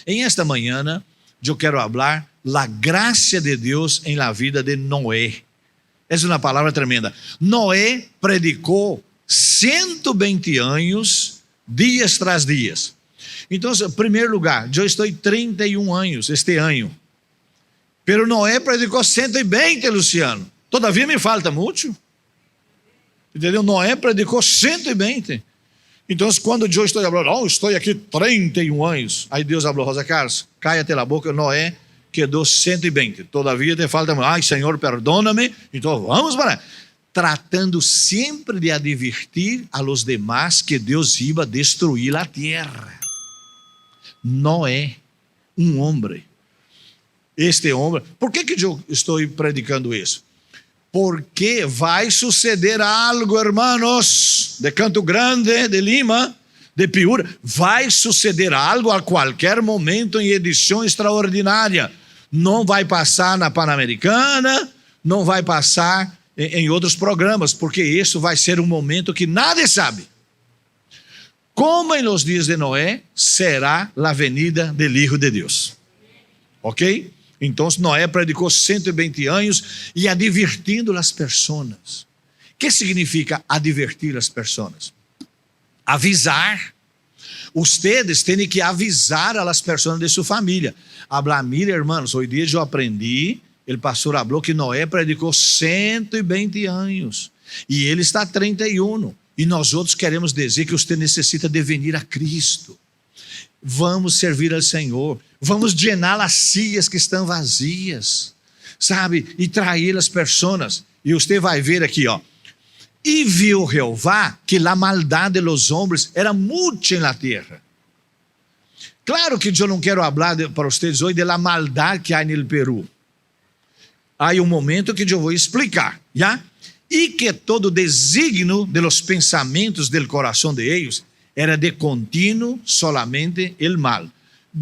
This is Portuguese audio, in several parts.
En esta mañana yo quiero hablar la gracia de Dios en la vida de Noé. Es una palabra tremenda. Noé predicou 120 anos, dias tras dias. Então, em primeiro lugar, eu estou 31 anos este ano. Pero Noé predicou 120, Luciano. Todavia me falta muito. Entendeu? Noé predicou 120. Então, quando eu estou falando, estou aqui 31 anos. Aí Deus falou, Rosa Carlos, cállate la boca, Noé quedou 120. Todavia te falta muito. Ai, Senhor, perdóname. Então, vamos para... Tratando sempre de advertir a los demás que Deus iba a destruir a terra. Noé, um homem. Este homem, por que eu estou predicando isso? Porque vai suceder algo, hermanos, de Canto Grande, de Lima, de Piura, vai suceder algo a qualquer momento em edição extraordinária. Não vai passar na Pan-Americana, não vai passar em outros programas, porque isso vai ser um momento que nadie sabe. Como em los dias de Noé, será a venida del Hijo de Deus. Ok? Então Noé predicou 120 anos e advertindo as pessoas. O que significa advertir as pessoas? Avisar. Ustedes têm que avisar a las pessoas de sua família. Hablar, mira, hermanos, hoje dia eu aprendi, o pastor falou que Noé predicou 120 anos e ele está 31. E nós outros queremos dizer que você necessita de venir a Cristo. Vamos servir ao Senhor. Vamos llenar as cias que estão vazias, sabe? E trair as pessoas. E você vai ver aqui, ó. E viu Jeová que a maldade dos homens era muita na terra. Claro que eu não quero falar para vocês hoje da maldade que há no Peru. Há um momento que eu vou explicar, já? E que todo desígnio de los pensamentos del coração de ellos era de contínuo solamente el mal.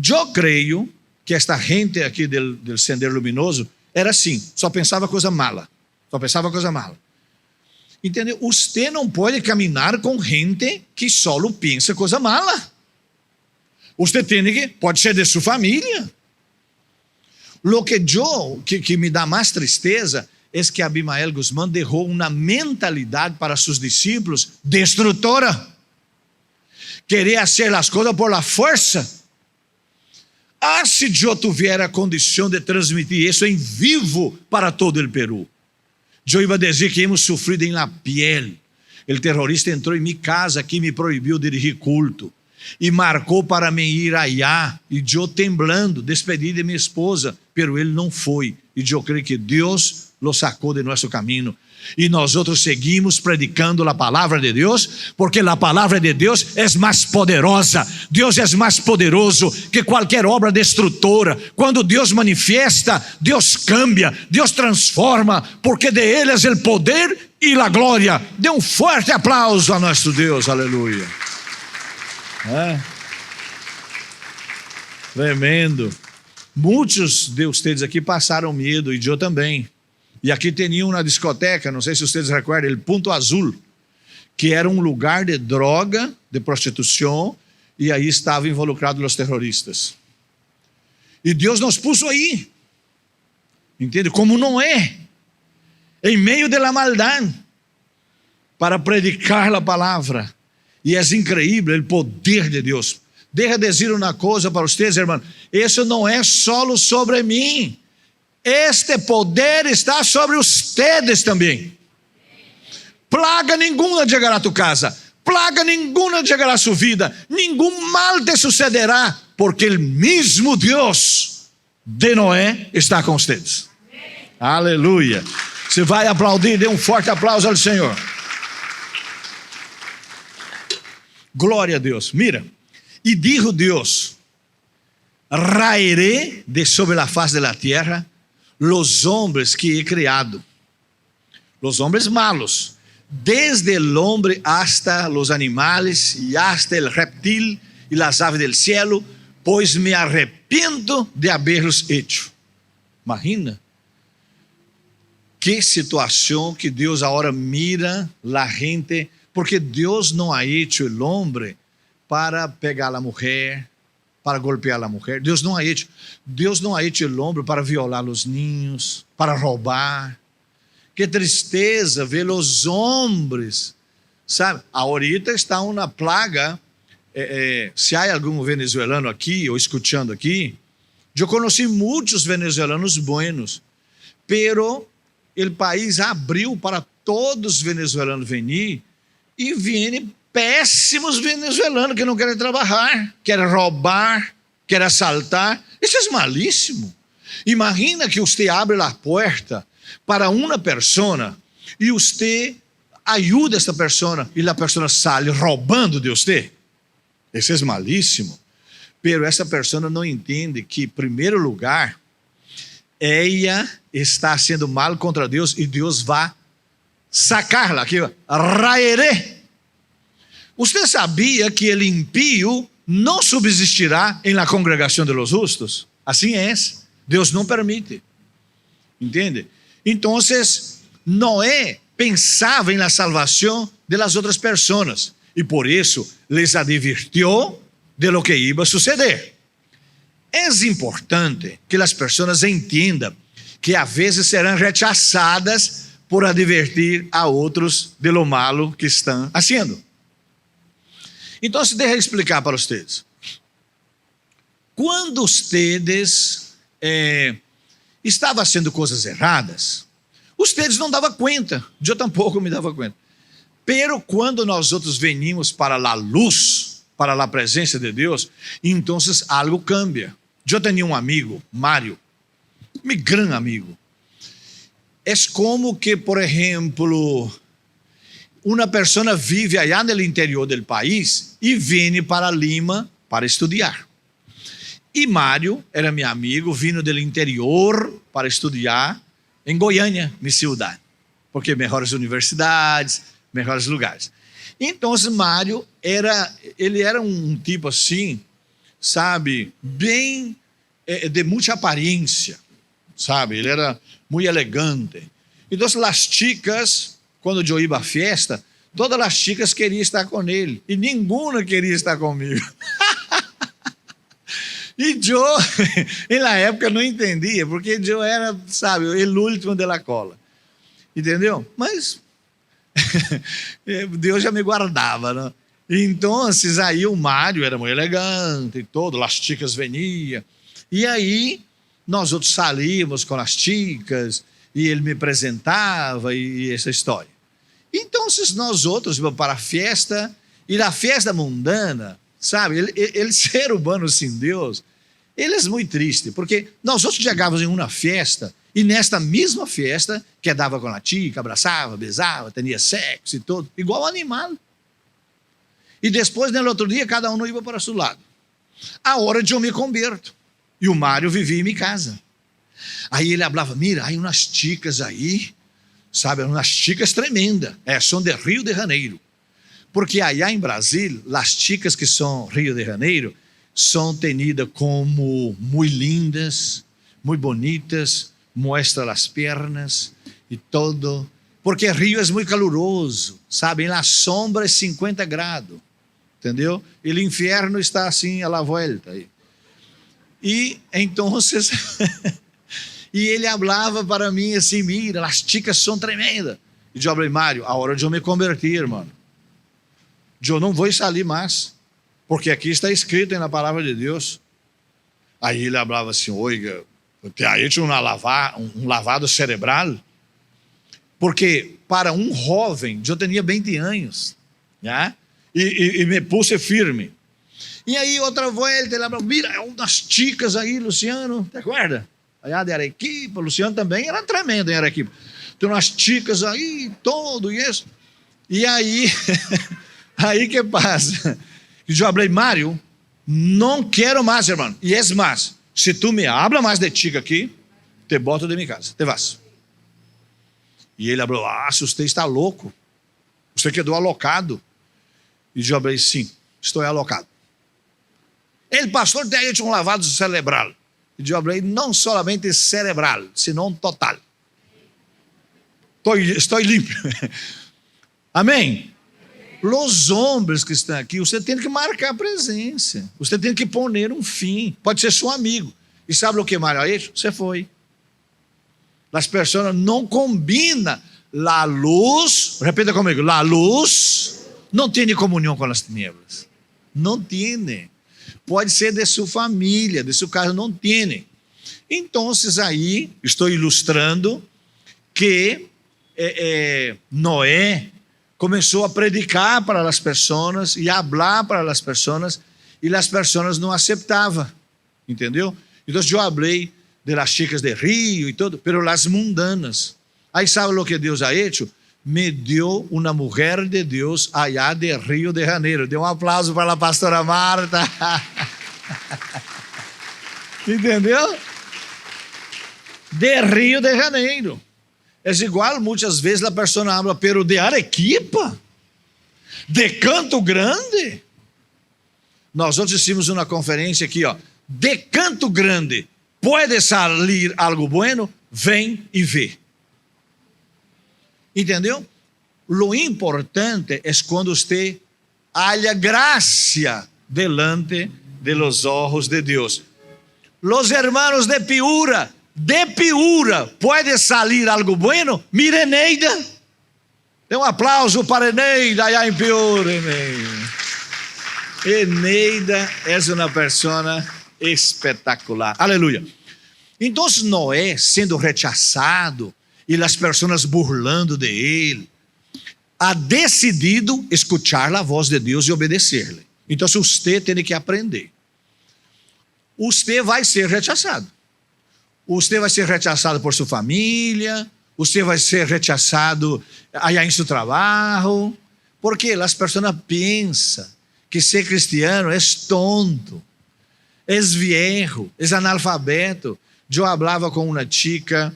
Eu creio que esta gente aqui del Sendero Luminoso era assim, só pensava coisa mala. Só pensava coisa mala. Entendeu? Você não pode caminhar com gente que só pensa coisa mala. Você tem que, pode ser de sua família. Lo que me dá mais tristeza é que Abimael Guzmán deixou uma mentalidade para seus discípulos destrutora. Querer fazer as coisas por la força. Se eu tivesse a condição de transmitir isso em vivo para todo o Peru, eu ia dizer que hemos sofrido em la piel. O terrorista entrou em minha casa aqui, me proibiu de dirigir culto e marcou para me ir allá, e eu temblando, despedi de minha esposa, pero ele não foi, e eu creio que Deus lo sacou de nosso caminho, e nós outros seguimos predicando a palavra de Deus, porque a palavra de Deus é mais poderosa. Deus é mais poderoso que qualquer obra destrutora. Quando Deus manifesta, Deus cambia, Deus transforma, porque de Ele é o poder e a glória. Dê um forte aplauso a nosso Deus, aleluia. Tremendo. Muitos de vocês aqui passaram medo, e eu também. E aqui tinha uma discoteca, não sei se vocês recordam, o Punto Azul, que era um lugar de droga, de prostituição, e aí estavam involucrados os terroristas. E Deus nos puso aí, entende? Como não é, em meio da maldade, para predicar a palavra. E é incrível o poder de Deus. Deixa dizer uma coisa para vocês, irmãos, isso não é só sobre mim. Este poder está sobre ustedes também. Plaga nenhuma chegará a tu casa, plaga nenhuma chegará a sua vida, nenhum mal te sucederá, porque o mesmo Deus de Noé está com vocês. Aleluia. Você vai aplaudir, dê um forte aplauso ao Senhor. Glória a Deus. Mira, e dijo Deus: raeré de sobre la faz de la tierra los hombres que he criado, los hombres malos, desde el hombre hasta los animales y hasta el reptil y las aves del cielo, pues me arrepiento de haberlos hecho. Imagina que situação que Deus agora mira la gente, porque Deus não ha hecho el hombre para pegar a mulher, para golpear a mulher. Deus não ha hecho el hombre para violar os niños, para roubar. Que tristeza ver os homens, sabe? Ahorita está uma plaga. Se há algum venezuelano aqui ou escutando aqui, eu conheci muitos venezuelanos buenos, pero o país abriu para todos os venezuelanos venir e vêm péssimos venezuelanos que não querem trabalhar, querem roubar, querem assaltar. Isso é malíssimo. Imagina que você abre a porta para uma pessoa e você ajuda essa pessoa e a pessoa sai roubando de você. Isso é malíssimo. Pero essa pessoa não entende que, em primeiro lugar, ela está sendo mal contra Deus e Deus vai sacá-la. Aqui, raeré. Você sabia que o impío não subsistirá em la congregação de los justos? Assim é. Deus não permite. Entende? Então, Noé pensava em la salvação de las outras pessoas. E por isso les advirtió de lo que iba a suceder. É importante que as pessoas entendam que às vezes serão rechazadas por advertir a outros de lo malo que estão fazendo. Então, deixa eu explicar para vocês. Quando vocês estavam fazendo coisas erradas, vocês não davam conta, eu tampouco me dava conta. Pero quando nós outros venimos para a luz, para a presença de Deus, então algo cambia. Eu tinha um amigo, Mário, meu grande amigo. É como que, por exemplo, uma pessoa vive allá no interior do país e vem para Lima para estudar. E Mário era meu amigo, vindo do interior para estudar em Goiânia, minha cidade, porque melhores universidades, melhores lugares. Então, Mário ele era um tipo assim, sabe, bem de muita aparência, sabe, ele era muito elegante. Então, as chicas, quando eu ia à festa, todas as chicas queriam estar com ele, e nenhuma queria estar comigo. E eu, na época, não entendia, porque eu era, sabe, o último da cola, entendeu? Mas Deus já me guardava, né? Então, aí o Mário era muito elegante e todo, as chicas veniam. E aí, nós outros salíamos com as chicas, e ele me apresentava, e essa história. Então, nós outros íamos para a festa, e na festa mundana, sabe, ele ser humano sem Deus, ele é muito triste, porque nós outros chegávamos em uma festa, e nesta mesma festa, quedava com a chica, abraçava, beijava, tinha sexo e tudo, igual animal. E depois, no outro dia, cada um ia para o seu lado. A hora de eu me converto. E o Mário vivia em minha casa. Aí ele falava, mira, há umas chicas aí, sabe, umas chicas tremendas. São de Rio de Janeiro. Porque allá em Brasil, as chicas que são Rio de Janeiro, são tenidas como muito lindas, muito bonitas, mostra as pernas e todo. Porque Rio é muito caloroso, sabe? Na sombra é 50 graus, entendeu? E o inferno está assim à la volta. E então, e ele falava para mim assim, mira, as chicas são tremendas. E eu falei, Mário, a hora de eu me converter, irmão. Eu não vou sair mais, porque aqui está escrito na palavra de Deus. Aí ele falava assim, oiga, te ha hecho um lavado cerebral? Porque para um jovem, eu tinha 20 anos, né? E me puse firme. E aí outra volta, ele falou, mira, umas chicas aí, Luciano, te acorda? Allá de Arequipa, Luciano também era tremendo em Arequipa. Tem umas chicas aí, todo isso. E aí, aí que passa? E eu falei, Mário, não quero mais, irmão. E é mais, se tu me habla mais de chica aqui, te boto de minha casa, te vas. E ele falou, se você está louco, você quedou alocado. E eu falei, sim, estou alocado. Ele, pastor, tem hecho um lavado cerebral. E eu falei, não somente cerebral, senão total. Estou limpo. Amém? Os homens que estão aqui, você tem que marcar a presença. Você tem que pôr um fim. Pode ser seu amigo. E sabe o que mais é isso? Você foi. As pessoas não combinam. A luz, repita comigo, a luz não tem comunhão com as tinieblas. Não tem. Pode ser de sua família, de seu caso, não tem. Então, aí, estou ilustrando que Noé começou a predicar para as pessoas e a falar para as pessoas, e as pessoas não aceitavam, entendeu? Então, eu falei de las chicas de rio e tudo, pero las mundanas. Aí sabe o que Deus ha hecho? Me deu uma mulher de Deus allá de Rio de Janeiro. Dê um aplauso para a pastora Marta. Entendeu? De Rio de Janeiro. É igual, muitas vezes a pessoa fala, pero de Arequipa, de Canto Grande. Nós outros hicimos uma conferência aqui, de Canto Grande, pode sair algo bueno? Vem e vê. Entendeu? Lo importante é quando você haya graça delante de los ojos de Deus. Los hermanos de Piura, pode sair algo bueno? Mire Eneida. Dê um aplauso para Eneida, allá em Piura. Eneida é uma pessoa espetacular. Aleluia. Então Noé, sendo rechazado, e as pessoas burlando de ele, ha decidido escuchar a voz de Deus e obedecer-lhe. Então, você tem que aprender. Você vai ser rechazado. Você vai ser rechazado por sua família, você vai ser rechazado aí em seu trabalho, porque as pessoas pensam que ser cristiano é tonto, é viejo, é analfabeto. Eu falava com uma chica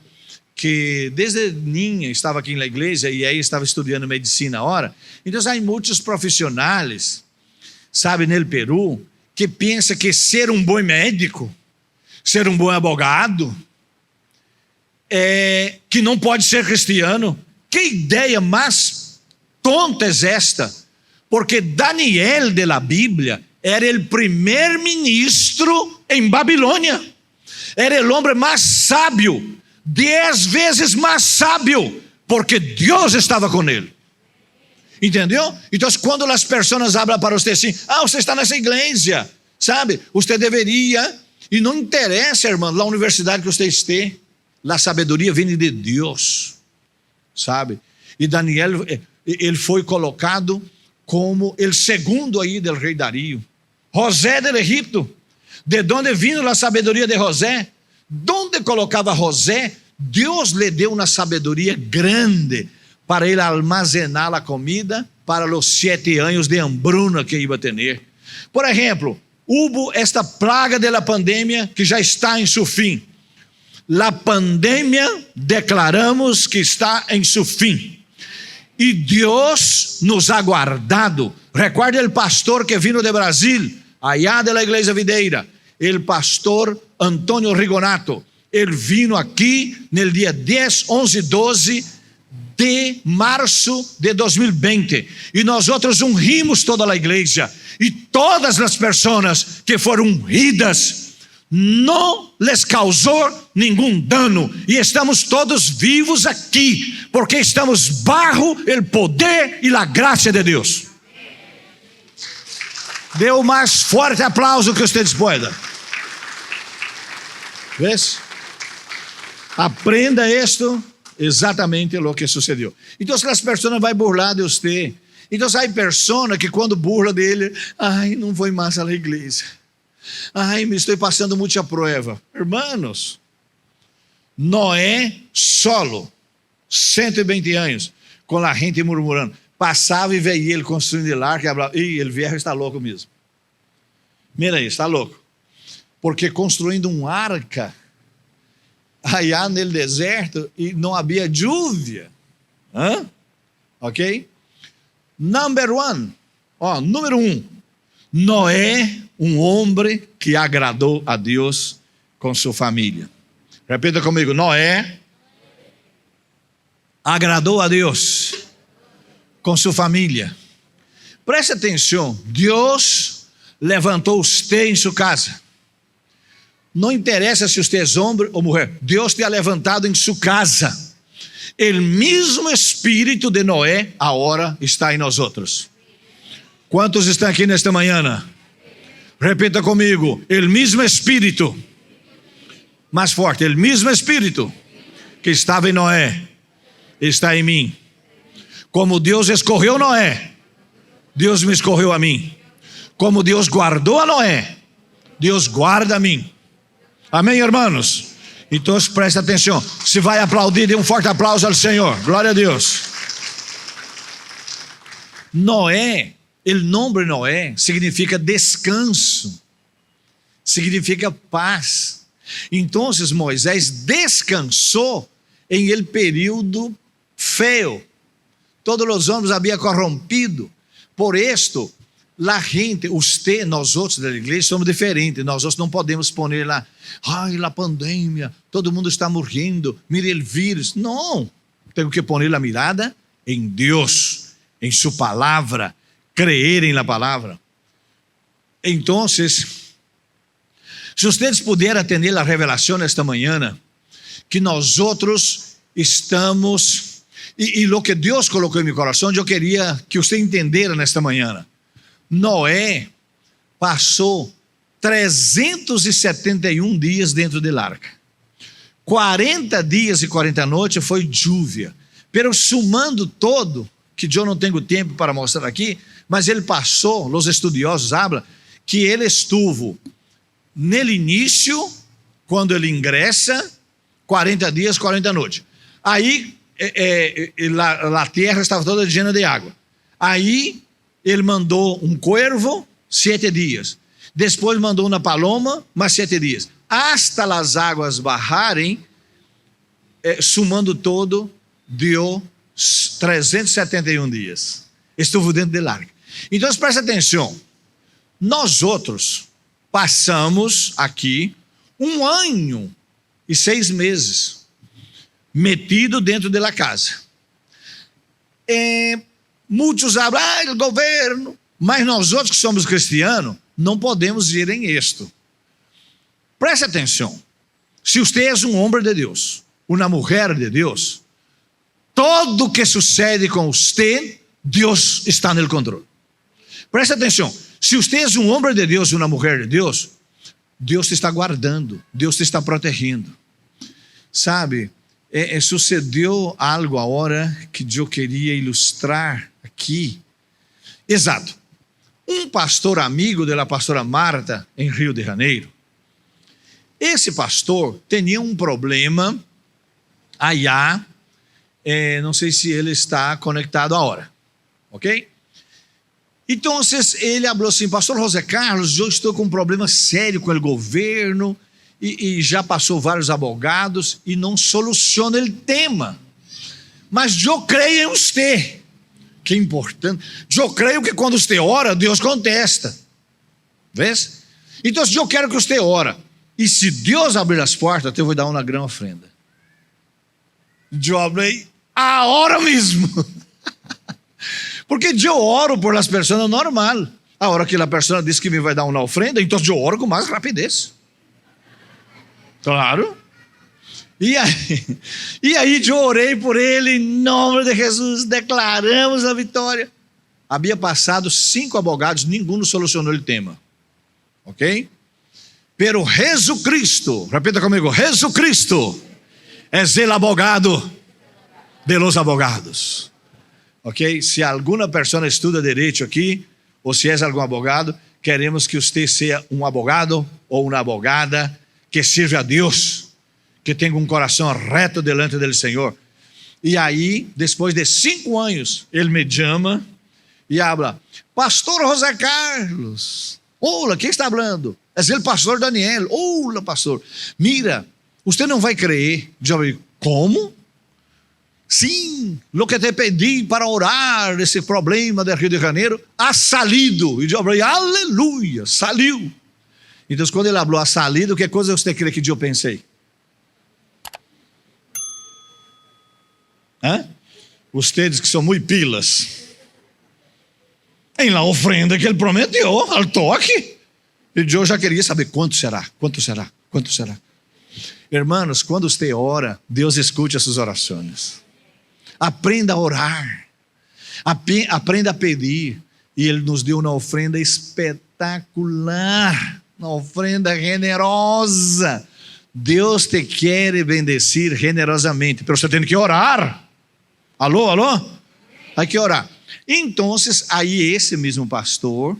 que desde niña estava aqui na igreja e aí estava estudando medicina agora. Então, há muitos profissionais, sabe, no Peru, que pensam que ser um bom médico, ser um bom advogado, que não pode ser cristiano. Que ideia mais tonta é esta? Porque Daniel de la Bíblia era o primeiro ministro em Babilônia. Era o homem mais sábio, 10 vezes mais sábio, porque Deus estava com ele. Entendeu? Então, quando as pessoas falam para você assim, você está nessa igreja, sabe? Você deveria, e não interessa, irmão, na universidade que você esteja, a sabedoria vem de Deus, sabe? E Daniel, ele foi colocado como o segundo aí do rei Dario. José do Egito, de onde vindo a sabedoria de José? Donde colocava José, Deus lhe deu uma sabedoria grande para ele armazenar a comida para os 7 anos de hambruna que ia ter. Por exemplo, houve esta praga da pandemia que já está em seu fim. A pandemia declaramos que está em seu fim. E Deus nos ha guardado. Recuerde o pastor que vino de Brasil, allá de la igreja videira, o pastor Antônio Rigonato. Ele vino aqui no dia 10, 11, 12 de março de 2020. E nós outros ungimos toda a igreja. E todas as pessoas que foram ungidas, não les causou nenhum dano. E estamos todos vivos aqui, porque estamos bajo o poder e a graça de Deus. Dê o mais forte aplauso que vocês podem. ¿Ves? Aprenda isto, exatamente o que sucedeu. Então, as pessoas vão burlar de você. Então, há pessoas que quando burla dele, não vou mais à igreja. Me estou passando muita prova. Hermanos, Noé solo, 120 anos, com a gente murmurando. Passava e veia ele construindo el arca e falava, ele viejo está louco mesmo. Mira aí, está louco. Porque construindo um arca allá no deserto e não havia lluvia. Ok? Número 1. Noé, um homem que agradou a Deus com sua família. Repita comigo, Noé agradou a Deus com sua família. Preste atenção, Deus levantou você em sua casa. Não interessa se você é homem ou mulher, Deus te ha levantado em sua casa. O mesmo espírito de Noé agora está em nós outros. Quantos estão aqui nesta manhã? Repita comigo, o mesmo espírito, mais forte, o mesmo espírito que estava em Noé, está em mim. Como Deus escorreu Noé, Deus me escorreu a mim. Como Deus guardou a Noé, Deus guarda a mim. Amém, irmãos? Então presta atenção. Se vai aplaudir, dê um forte aplauso ao Senhor. Glória a Deus. Noé, o nome Noé significa descanso, significa paz. Então Moisés descansou em el período feo. Todos os homens haviam corrompido. Por isto, a gente, você, nós outros da igreja somos diferentes. Nós outros não podemos pôr lá, ai, a pandemia, todo mundo está morrendo, mire o vírus. Não, tenho que pôr a mirada em Deus, em sua palavra, creer em la palavra. Então, se vocês puderem atender a revelação esta manhã, que nós outros estamos, e o que Deus colocou em meu coração, eu queria que você entendesse nesta manhã. Noé passou 371 dias dentro da arca. 40 dias e 40 noites foi lluvia. Pero sumando todo, que eu não tenho tempo para mostrar aqui, mas ele passou, os estudiosos falam, que ele estuvo no início, quando ele ingressa, 40 dias, 40 noites. Aí, a terra estava toda llena de água. Aí, ele mandou um cuervo, 7 dias. Depois mandou uma paloma, mais 7 dias. Hasta as águas bajarem, sumando todo, deu 371 dias. Estuvo dentro da arca. Então, presta atenção. Nós outros passamos aqui 1 ano e 6 meses metido dentro da casa. Muitos falam, o governo, mas nós outros que somos cristianos, não podemos ir em isto. Preste atenção, se você é um homem de Deus, uma mulher de Deus, tudo que sucede com você, Deus está no controle. Preste atenção, se você é um homem de Deus e uma mulher de Deus, Deus te está guardando, Deus te está protegendo. Sabe, sucedeu algo agora que eu queria ilustrar aqui. Exato. Um pastor amigo da pastora Marta, em Rio de Janeiro, esse pastor tinha um problema allá, não sei se ele está conectado agora, ok? Então ele falou assim, pastor José Carlos, eu estou com um problema sério com o governo, e já passou vários advogados, e não soluciona o tema, mas eu creio em você. Que importante. Eu creio que quando você ora, Deus contesta. Vês? Então, eu quero que você ora. E se Deus abrir as portas, eu vou dar uma grande ofrenda. Eu abri a hora mesmo. Porque eu oro por as pessoas normal. A hora que a pessoa diz que me vai dar uma ofrenda, então eu oro com mais rapidez. Claro. E aí eu orei por ele, em nome de Jesus, declaramos a vitória. Havia passado 5 advogados, nenhum solucionou o tema. Ok? Pero Jesucristo, repita comigo, Jesucristo é o abogado de los abogados. Ok? Se alguma pessoa estuda direito aqui, ou se é algum advogado, queremos que você seja um advogado ou uma advogada que sirva a Deus, que tenha um coração reto delante do Senhor. E aí, depois de 5 anos, ele me chama e habla, pastor José Carlos, olá, quem está falando? É o pastor Daniel. Olá, pastor, mira, você não vai crer. Eu digo, como? Sim, o que te pedi para orar esse problema do Rio de Janeiro ha salido. E eu falei, aleluia, saliu. Então, quando ele falou ha salido, que coisa você crê que eu pensei? Vocês que são muito pilas. em la ofrenda que ele prometeu, ao toque. E eu já queria saber quanto será. Irmãos, quando você ora, Deus escute as suas orações. Aprenda a orar. Aprenda a pedir. E Ele nos deu uma ofrenda espetacular. Uma ofrenda generosa. Deus te quer bendecir generosamente. Mas você tem que orar. Alô? Hay que orar. Então, aí esse mesmo pastor...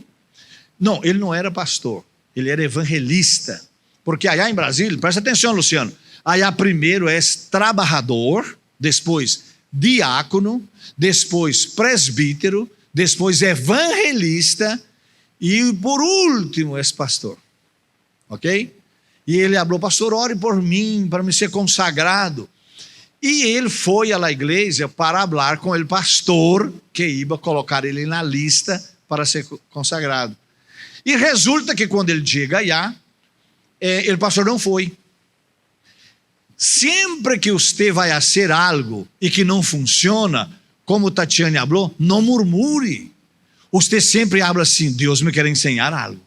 Não, ele não era pastor. Ele era evangelista. Porque allá em Brasília, presta atenção, Luciano, allá primeiro é trabalhador, depois diácono, depois presbítero, depois evangelista e por último é pastor. Ok? E ele falou, pastor, ore por mim, para me ser consagrado. E ele foi à igreja para falar com o pastor que ia colocar ele na lista para ser consagrado. E resulta que quando ele chega allá, o pastor não foi. Sempre que você vai fazer algo e que não funciona, como Tatiane falou, não murmure. Você sempre habla assim, Deus me quer ensinar algo.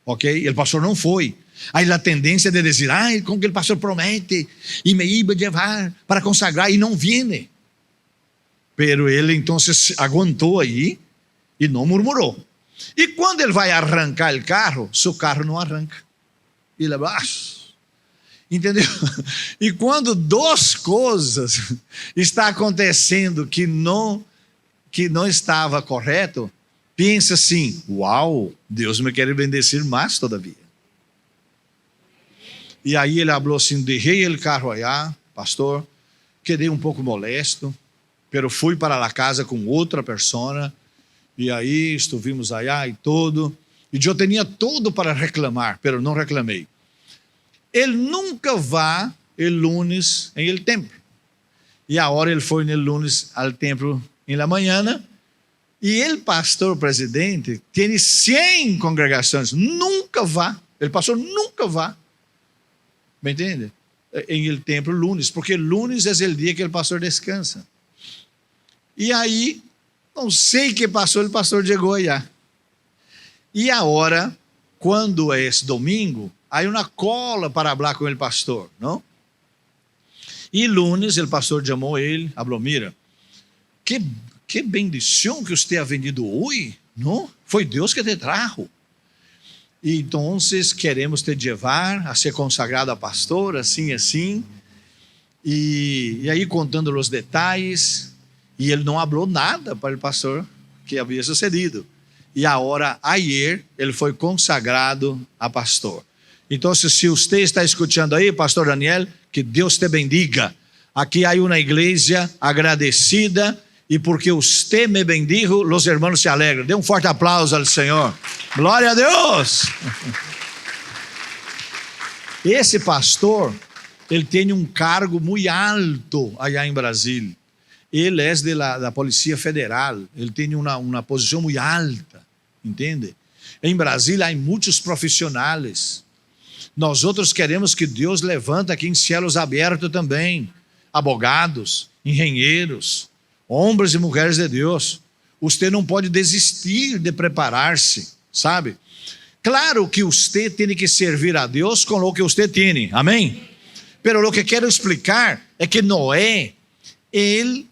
Ok? O pastor não foi. Aí a tendência de dizer, como que o pastor promete, e me iba levar para consagrar, e não viene. Pero ele então aguentou aí e não murmurou. E quando ele vai arrancar o carro, seu carro não arranca. Ele abaixa. Entendeu? E quando duas coisas está acontecendo que não estava correto, pensa assim, uau, Deus me quer bendecer mais todavia. E aí ele falou assim, deixei o carro allá, pastor, quedei um pouco molesto, pero fui para a casa com outra pessoa, e aí estivemos allá e todo, e eu tinha tudo para reclamar, pero não reclamei. Ele nunca vai el lunes em el templo. E agora ele foi no lunes ao templo em la manhã, e o pastor presidente tem 100 congregações, nunca vai, o pastor nunca vai, me entende? Em el templo lunes, porque lunes é o dia que o pastor descansa. E aí, não sei o que passou, o pastor chegou allá. E agora, quando é domingo, há uma cola para falar com o pastor, não? E lunes, o pastor chamou ele, falou, mira, que bendição que você ha vendido hoje, não? Foi Deus que te trajo. E então, queremos te levar a ser consagrado a pastor, assim. E aí, contando os detalhes, e ele não falou nada para o pastor que havia sucedido. E agora, ayer, ele foi consagrado a pastor. Então, se você está escutando aí, pastor Daniel, que Deus te bendiga. Aqui há uma igreja agradecida, e porque você me bendijo, os irmãos se alegram. Dê um forte aplauso ao Senhor. Glória a Deus! Esse pastor, ele tem um cargo muito alto allá em Brasília. Ele é da Polícia Federal, ele tem uma posição muito alta, entende? Em Brasília há muitos profissionais. Nós outros queremos que Deus levanta aqui em céus abertos também, advogados, engenheiros, homens e mulheres de Deus. Você não pode desistir de preparar-se, sabe? Claro que você tem que servir a Deus com o que você tem, amém? Pero o que quero explicar é que Noé, ele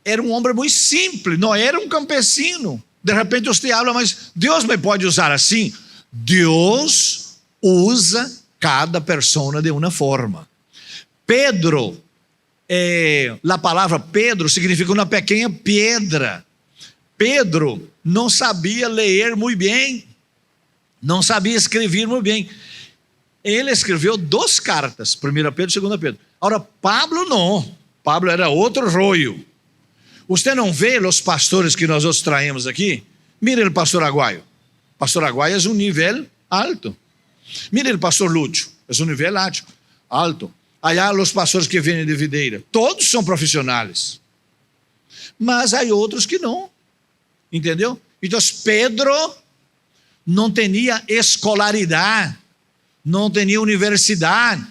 era um homem muito simples, não era um campesino. De repente você habla, mas Deus me pode usar assim? Deus usa cada pessoa de uma forma. Pedro, a palavra Pedro significa uma pequena pedra. Pedro não sabia ler muito bem, não sabia escrever muito bem. Ele escreveu 2 cartas, 1 Pedro e 2 Pedro. Agora, Pablo não. Pablo era outro rollo. Você não vê os pastores que nós outros traemos aqui? Mire o pastor Aguayo. Pastor Aguayo é um nível alto. Mire o pastor Lúcio. É um nível alto. Allá os pastores que vêm de Videira. Todos são profissionais. Mas há outros que não. Entendeu? Então, Pedro não tinha escolaridade. Não tinha universidade.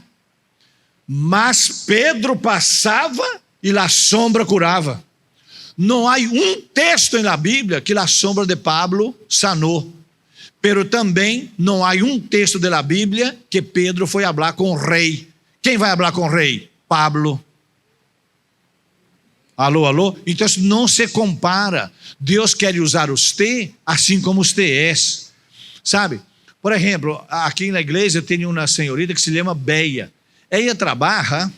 Mas Pedro passava e a sombra curava. não há um texto na Bíblia que a sombra de Pablo sanou. Pero também não há um texto da Bíblia que Pedro foi falar com o rei. Quem vai falar com o rei? Pablo. Alô, alô? Então não se compara. Deus quer usar você assim como você é. Sabe? Por exemplo, aqui na igreja tem uma senhorita que se chama Beia. Ela trabalha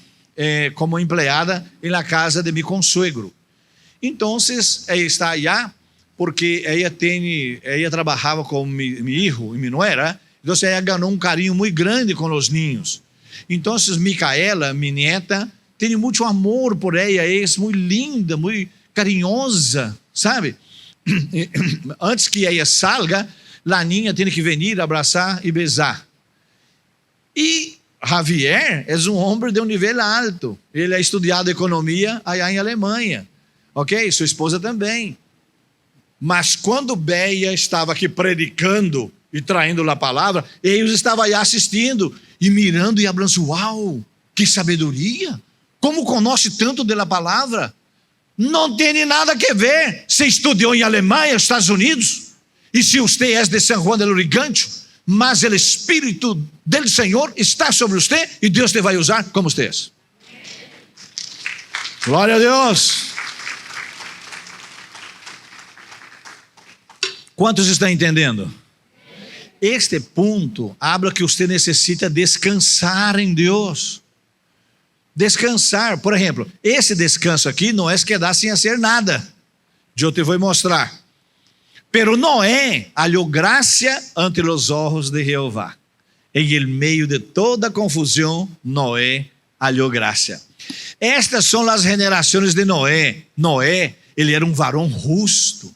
como empleada na casa de meu consuegro. Então, ela está allá porque ela trabalhava com meu filho e minha nuera. Então, ela ganhou carinho muito grande com os ninhos. Então, Micaela, minha nieta, tem muito amor por ela, é muito linda, muito carinhosa, sabe? Antes que ela salga, a ninha tem que vir abraçar e beijar. E Javier é um homem de um nível alto. Ele é estudado economia allá em Alemanha. Ok? Sua esposa também. Mas quando Beia estava aqui predicando e traindo a palavra, eles estavam aí assistindo e mirando e falando: uau, que sabedoria! Como conhece tanto da palavra? Não tem nada a ver. Você estudou em Alemanha, Estados Unidos, e se você é de São Juan del Urigancho, mas o Espírito do Senhor está sobre você e Deus te vai usar como você é. Glória a Deus. Quantos estão entendendo? Este ponto habla que você necessita descansar em Deus. Descansar, por exemplo, esse descanso aqui não é quedar sem fazer nada. Eu te vou mostrar. Pero Noé hallou graça ante os olhos de Jeová. Em el meio de toda confusão, Noé hallou graça. Estas são as gerações de Noé. Noé, ele era um varão justo.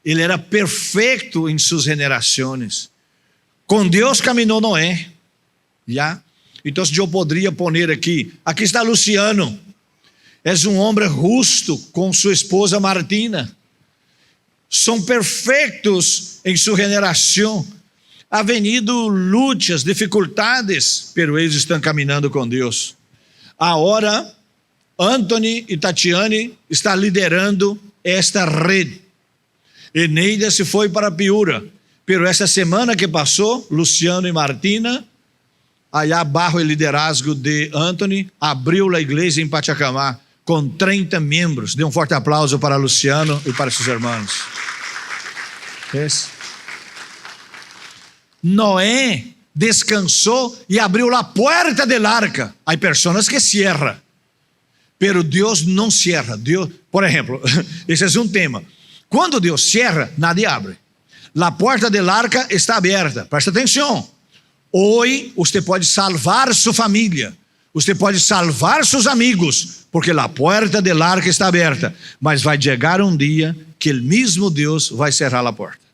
Ele era perfeito em suas gerações. Com Deus caminhou Noé. Já? Então eu poderia poner aqui está Luciano. É um homem justo com sua esposa Martina. São perfeitos em sua geração. Ha venido lutas, dificuldades, pero eles estão caminhando com Deus. Agora, Anthony e Tatiane estão liderando esta rede. Eneida se foi para Piura, pero essa semana que passou, Luciano e Martina, allá bajo o liderazgo de Anthony, abriu a igreja em Pachacamá com 30 membros. Dê um forte aplauso para Luciano e para seus irmãos. Noé descansou e abriu a porta del arca. Há pessoas que cierram, pero Deus não cierra. Deus, por exemplo, esse é um tema. Quando Deus cierra, nada abre. A porta del arca está aberta. Presta atenção. Hoje você pode salvar sua família. Você pode salvar seus amigos, porque a porta del arca está aberta. Mas vai chegar um dia que o mesmo Deus vai cerrar a porta.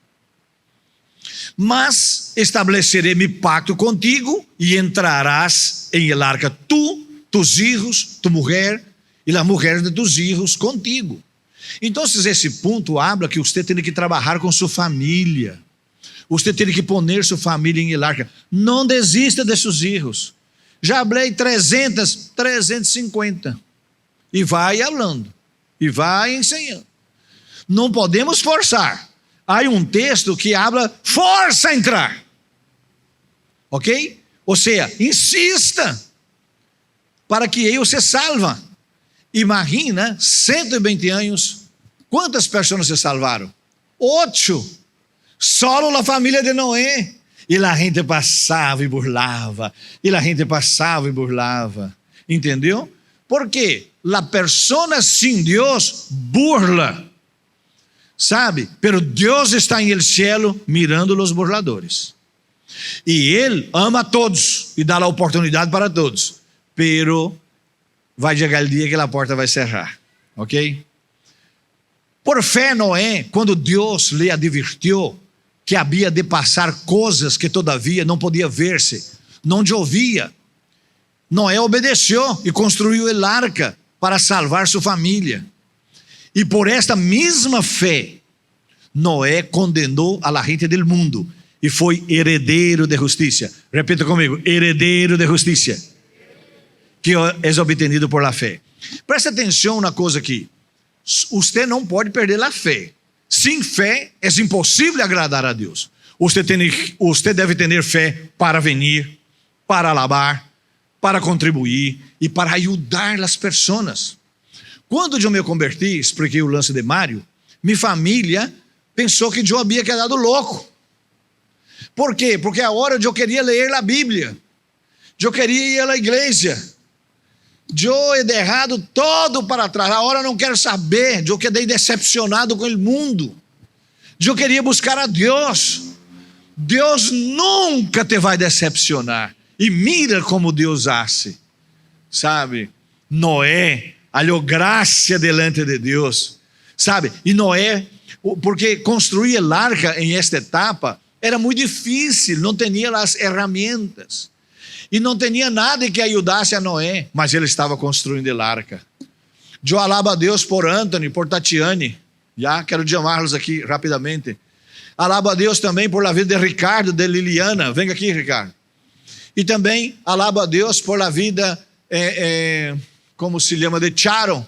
Mas estabelecerei meu pacto contigo e entrarás em el arca tu, tus hijos, tu mulher e a mulher de tus hijos contigo. Então, esse ponto habla que você tem que trabalhar com sua família. Você tem que poner sua família em el arca. Não desista de seus filhos. Já falei 350. E vai falando. E vai ensinando. Não podemos forçar. Há um texto que habla, força a entrar. Ok? Ou seja, insista. Para que eles se salvam. Imagina, 120 anos. Quantas pessoas se salvaram? 8. Solo a família de Noé. E a gente passava e burlava. E a gente passava e burlava. Entendeu? Porque a pessoa sem Deus burla. Sabe? Pero Deus está em el cielo mirando os burladores. E Ele ama a todos e dá a oportunidade para todos. Pero vai chegar o dia que a porta vai cerrar. Ok? Por fé, Noé, quando Deus lhe advertiu que havia de passar coisas que todavia não podia ver-se, não ouvia, Noé obedeceu e construiu el arca para salvar sua família. E por esta mesma fé, Noé condenou a la gente del mundo e foi herdeiro de justiça. Repita comigo: herdeiro de justiça, que é obtenido por la fé. Presta atenção na coisa aqui. você não pode perder a fé. Sem fé é impossível agradar a Deus. Você deve ter fé para vir, para alabar, para contribuir e para ajudar as pessoas. Quando eu me converti, expliquei o lance de Mário, minha família pensou que eu havia quedado louco. Por quê? Porque a hora eu queria ler a Bíblia, eu queria ir à igreja, eu he derrado todo para trás, a hora não quero saber, eu quedei decepcionado com o mundo, eu queria buscar a Deus. Deus nunca te vai decepcionar. E mira como Deus hace, sabe? Noé hallou graça delante de Deus, sabe? E Noé, porque construir a arca em esta etapa era muito difícil, não tinha as ferramentas. E não tinha nada que ajudasse a Noé, mas ele estava construindo a arca. Eu alabo a Deus por Anthony, por Tatiane, já quero chamá-los aqui rapidamente. Alabo a Deus também por a vida de Ricardo, de Liliana, vem aqui, Ricardo. E também alabo a Deus por a vida, como se chama, de Charon.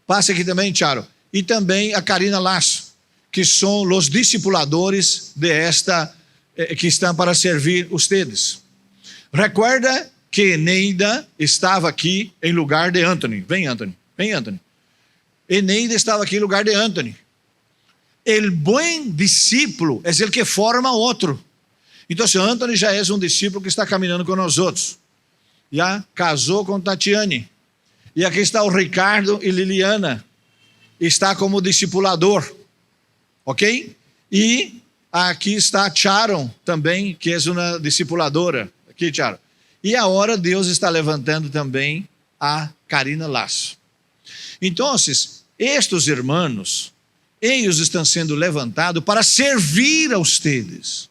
Passa aqui também, Charon. E também a Karina Lasso, que são os discipuladores de esta, que estão para servir ustedes. Recuerda que Neida estava aqui em lugar de Anthony. Vem, Anthony. Vem, Anthony. E Neida estava aqui em lugar de Anthony. El bom discípulo é ele que forma outro. Então, se Anthony já é um discípulo que está caminhando com nós outros. Já casou com Tatiane. E aqui está o Ricardo e Liliana. Está como discipulador. Ok? E aqui está Charon também, que é uma discipuladora. Aqui, Charon. E agora Deus está levantando também a Karina Lasso. Então, estes irmãos, eles estão sendo levantados para servir a ustedes.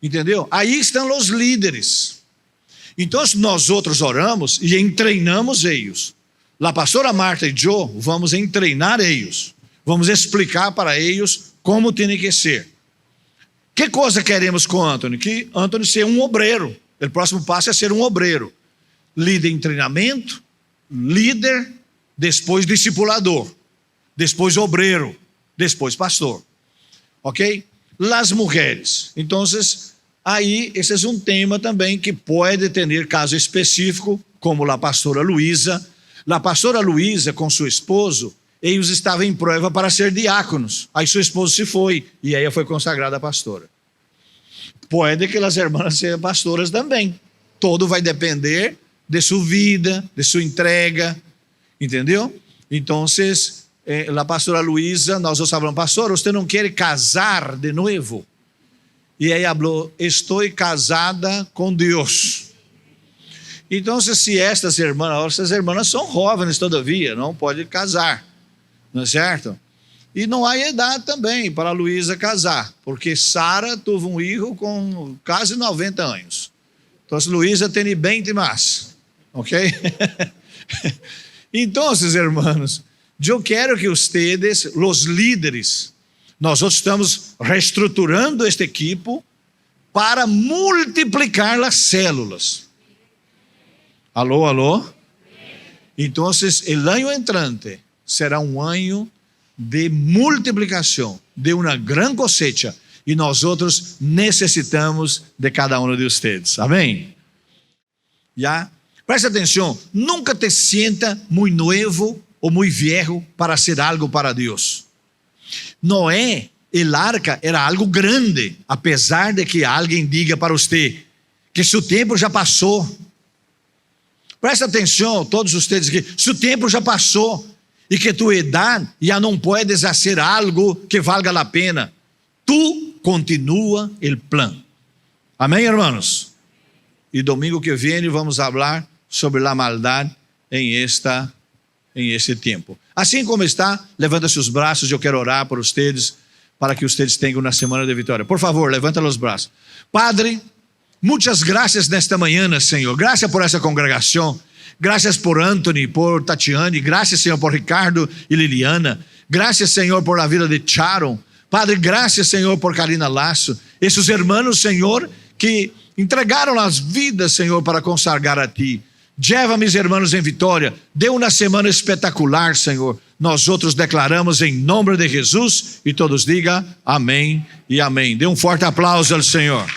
Entendeu? Aí estão os líderes. Então, nós outros oramos e treinamos eles. A pastora Marta e eu vamos treinar eles. Vamos explicar para eles como tem que ser. Que coisa queremos com Anthony? Que Anthony seja um obreiro. O próximo passo é ser um obreiro. Líder em treinamento, líder, depois discipulador, depois obreiro, depois pastor. Ok? Las mulheres. Então, aí, esse é um tema também que pode ter caso específico, como a pastora Luísa. A pastora Luísa, com seu esposo, eles estavam em prova para ser diáconos. Aí seu esposo se foi, e aí foi consagrada a pastora. Pode que as irmãs sejam pastoras também. Todo vai depender de sua vida, de sua entrega, entendeu? Então, a pastora Luísa, nós falamos, pastor, você não quer casar de novo? E aí falou, estou casada com Deus. Então, se essas irmãs são jovens todavia, não pode casar, não é certo? E não há idade também para a Luísa casar, porque Sara teve um filho com quase 90 anos. Então, Luísa tem bem demais, ok? Então, irmãos, eu quero que vocês, os líderes, nós estamos reestruturando este equipo para multiplicar as células. Alô, alô? Então, o ano entrante será um ano de multiplicação, de uma grande cosecha, e nós outros necessitamos de cada um de vocês. Amém? Já? Presta atenção, nunca te sienta muito novo ou muito viejo para ser algo para Deus. Noé, el arca era algo grande, apesar de que alguém diga para você que seu tempo já passou. Presta atenção, todos vocês aqui, seu tempo já passou e que tua idade já não puedes fazer algo que valga a pena. Tu continua o plano. Amém, irmãos? E domingo que vem vamos falar sobre a maldade em este tempo. Assim como está, levanta seus braços, eu quero orar por vocês, para que vocês tenham uma semana de vitória. Por favor, levanta os braços. Padre, muitas graças nesta manhã, Senhor. Graças por essa congregação. Graças por Anthony, por Tatiane. Graças, Senhor, por Ricardo e Liliana. Graças, Senhor, por a vida de Charon. Padre, graças, Senhor, por Karina Lasso. Esses irmãos, Senhor, que entregaram as vidas, Senhor, para consagrar a Ti. Lleva mis hermanos em vitória. Dê uma semana espetacular, Senhor. Nós outros declaramos em nome de Jesus e todos digam amém e amém. Dê um forte aplauso ao Senhor.